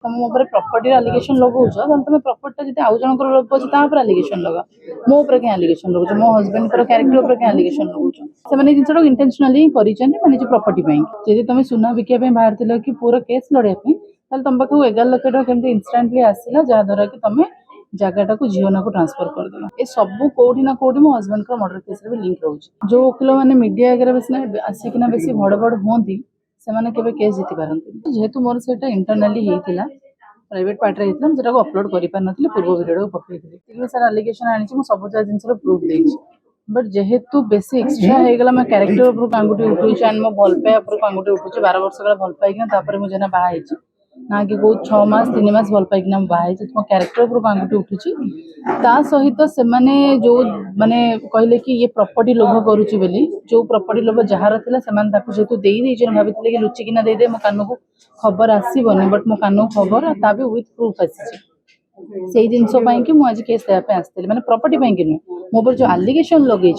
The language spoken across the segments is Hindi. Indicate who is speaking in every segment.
Speaker 1: तुम मो प्रॉपर्टी आलिगेशन लगाऊच तुम प्रॉपर्टी जब आउ जनकर लोग आलिगेशन लगा मो क्या आलिगेशन लगुच मो हजबैंड कैरेक्टर क्या आलिगेशन लगुच से जिन इंटेंशनली कर प्रॉपर्टी जब तुम सुना बिका बाहर कि पूरा केस लड़ाई तुम पाक 11 लाख टका केमती इनस्टांटली आसला जहाद्वारा कि तुम जगटा को जीवना को ट्रांसफर करदेल ये सब कौटी ना कौटी मो हजबैंड का मर्डर केस भी लिंक रोचे जो वकिल मैंने मीडिया आगे बेस आसिकिना बेस भड़ हमें से केवे केस जीति पारती जेहेतु मोर से इंटरनाली होता प्राइवेट पार्टी होता अपलोड कर पूर्व भिडियो पकई सार आलिगेशन आनी सब जिन प्रूफ देती बट जेहेतु बेस एक्सट्रा होगा मैं क्यारेक्टर उपरूक आंगुठी उठुची एंड मो भल पाए उपरूक आंगुठी उठुची 12 वर्ष काल भल पाइकिना मुझे बाहर ना कि कौ 6 मास 3 मास भल पाइकिना बाहर मो क्यारेक्टर उपरूक आंगुठी उठुची सहित से जो माने कहले कि ये प्रॉपर्टी लोभ करुच्ची बोली जो प्रॉपर्टी लोभ जार था जेहेतु भाई कि लुचिकिना दे मो कान को खबर आसबनी बट मो कान को खबर ता भी विथ प्रूफ आसी से जिनस कि मुझे केस देवाई आसती मैंने प्रॉपर्टी कि नुहे मो जो आलिगेशन लगे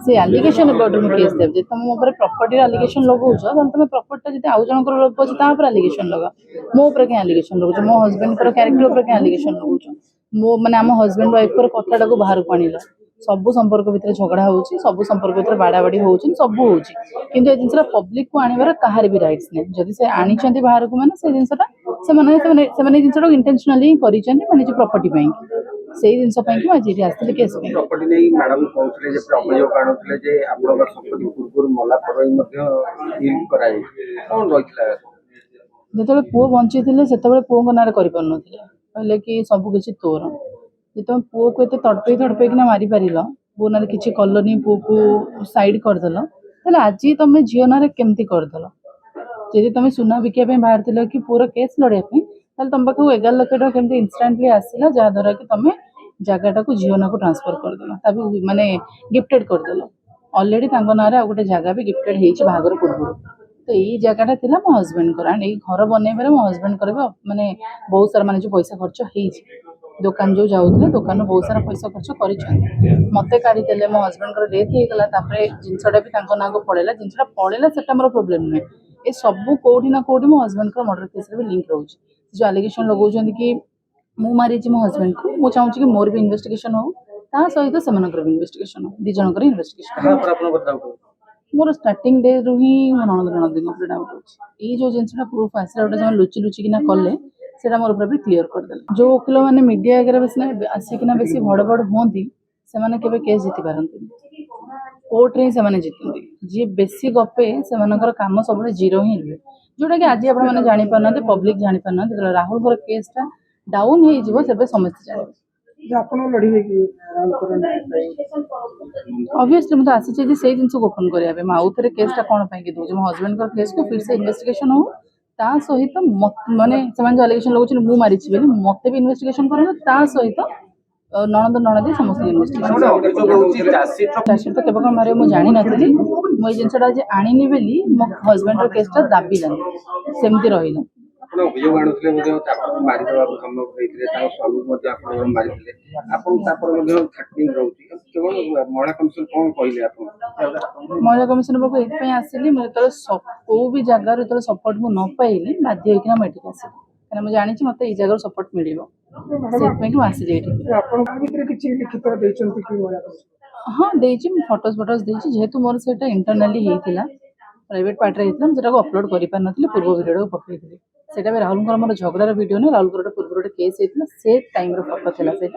Speaker 1: से आलिगेशन मुझे केस देव तुम मो प्रॉपर्टी आलिगेशन लगाऊच तुम प्रॉपर्टी जब आउ जनकर लोग आलिगेशन लगा मो क्या आलिगेशन लगुच मो हजबैंड कैरेक्टर क्या आलिगेशन लगुच मो मैंने आम हजबैंड वाइफ कथा बाहर को आनिल सब संपर्क भितर झगड़ा होची सब संपर्क भितर बाड़ाबाड़ी होची सब होची किंतु ए जिनसा पब्लिक को आनिबार कहार भी राइट्स नहीं जदि से आनिचंती बाहर को माने से जिनसा से जिनसा इंटेंशनली करिसेंती माने जो प्रॉपर्टी से जिनस कि आज ये आसती केस
Speaker 2: प्रॉपर्टी नहीं मैडम कहते जे अभियोग आनुले जे आपन संपत्ति पूर्व मला पर ही मध्ये डील कराई कोन रहितला
Speaker 1: जो पुओ बंची से पुओ ना कर कहले कि सब किसी तोर जो तुम पुओ को तड़पे मारी पार पुओ ना कि कलनी पुओ को साइड करदेल आज तुम झील ना केमती करदेल जब तुम सुना बिका बाहर कि पूरा केस लड़ाई तुम पाक 11 लाख टका केमती इनस्टांटली आसला जहाद्वारा कि तुम जगटा को जीवना को ट्रांसफर करदेल तभी माने गिफ्टेड करदेल अलरेडी ना गोटे जगह भी गिफ्टेड हो बाहागर पूर्व तो यही जगटा थी मो हजबैंड को एंड घर बनइबार मो हजबैंड कर माने बहुत सारा माने जो पैसा खर्च हो दुकान जो जाऊे दुकान बहुत सारा पैसा खर्च कर मत काढ़ीदे मो हजबैंड को डेथ होगला जिनसा भी ना को पड़ेगा जिनसा पड़ेगा से मोर प्रोब्लेम नुहे ये सब कौटी ना कौटी मो हजबैंड का मर्डर केस भी लिंक रोचे जो आलिगेशन लगाउछन कि मु मारी मो हजबैंड को मु चाहूँ कि मोर भी इन्वेस्टिगेशन हो सहित से भी इन्वेस्टिगेशन हो दी जनकर इन्वेस्टिगेशन मोर स्टार्टिंग डे रु ही मो ननद ननदी डाउट अच्छे जो जिनसा प्रूफ आसला गोटे लुचि लुचिकिना कले से मोर ऊपर भी क्लीयर करदेला जो वकिल मैंने मीडिया आगे बेस आसिकिना बेस भड़ हमें से केवे केस जीति पारती कोर्ट रे ही जीतती जी बेसी गपे से कम सब जीरो ही हुए जोटा कि आज आप जापार पब्लिक जापार ना राहुल केसटा डाउन हो समस्त जानते ऑब्वियसली मुझे आसी से जिन ओपन करने आउ थे केसटा कौन कि दूसरे मो हजबैंड केस को फिर से इन्वेस्टिगेशन हो सहित माने जो आलिगेशन लगुन मुझे मारी मत भी इन्वेस्टिगेशन कर सहित ननद ननदी समस्त इन्वेस्टिगेशन चार्जसीट तो केवल मारे मुझे जानी नी मुझे जिनसा आज आनी बोली मो हजबैंड केसटा दाबिलानी सेमती रहा
Speaker 2: अभियोग आनुले मारिदेवा सम्भव होते स्वामी मारी थ्रेटनिंग रोचे केवल महिला कमिशन कौन कहले
Speaker 1: महिला कमिशन पाक ये आसली मुझे कौ भी जगार जो सपोर्ट मुझे न पाइली बाध्य होना मुझे आसली कहीं मुझे जानी मत ये जगह सपोर्ट मिल आसी हाँ देती फटोज फटोज देती जेहेतु मोर से इंटरनाली होता प्राइवेट पार्टी होता अपलोड कर पूर्व भिडियो पकई से राहुल मोर झगड़ार वीडियो नहीं राहुल पूर्व गोटे केस होता से टाइम फटो था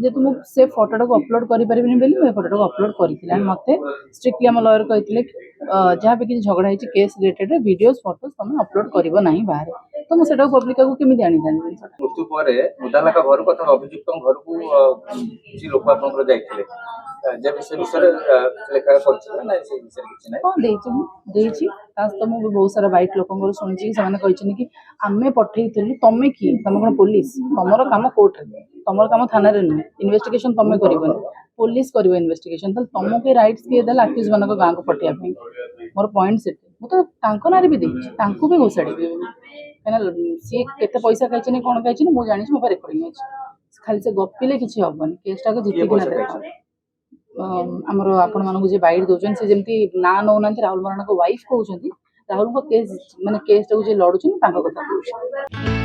Speaker 1: जेहतु मुझे फटोटा को अपलोड करें मुझे फटोटा को अपलोड करी मत स्ट्रिक्टली आम लयर कहते जहाँ भी किसी झगड़ा होती केस रिलेटेड वीडियो फोटोज तुम अपलोड कर ना बाहर तो मुझे पब्लिक को केमी आनी था
Speaker 2: मृत्यु पर मुदालाका घर को अभियुक्त घर को किसी लोक आपंकर
Speaker 1: तो मुझे बहुत सारा व्हाइट लोक शुणी से कि आमे पठेलु तुम कि तुम कौन पुलिस तुम कम कोर्ट तुम कम थाना नुहे इन्वेस्टिगेशन तुम कर पुलिस कर इन्वेस्टिगेशन तुमको राइट्स किए देला आक्यूज मान गाँव को पठाई मोर पॉइंट से मुझे ना भी देखी भी घोषाड़ी कहीं सी के पैसा खाई कौन खाई मुझे जानी मो रेकर्डिंग अच्छे खाली से गपिले किसी हेनी केसटा को जीतिक आमर आपण मानक बाइट दौरान से जमी ना नौना राहुल मरण को वाइफ कहते राहुल केस माने केसटा को लड़ुन कथा कहूँ।